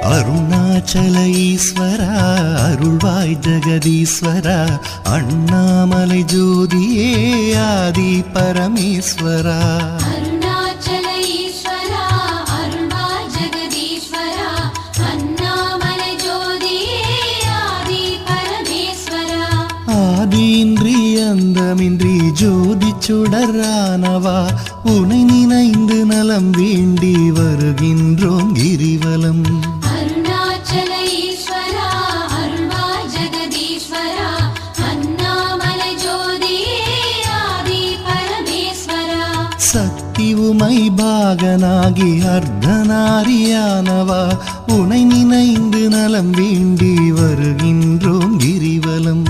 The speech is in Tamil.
அருணாச்சல ஈஸ்வரா அருள்வாய் ஜெகதீஸ்வரா அண்ணாமலை ஜோதியே ஆதி பரமேஸ்வரா ஆதியின்றி அந்தமின்றி ஜோதி சுடரானவா உனை நினைந்து நலம் வேண்டி வருகின்றோம் கிரிவலம். அருணாச்சல ஈஸ்வரா அருள்வாய் ஜெகதீஸ்வரா அண்ணாமலை ஜோதியே ஆதி பரமேஸ்வரா. சக்தி உமை பாகனாகி அர்த்தநாரியானவா உனை நினைந்து நலம் வேண்டி வருகின்றோம் கிரிவலம்.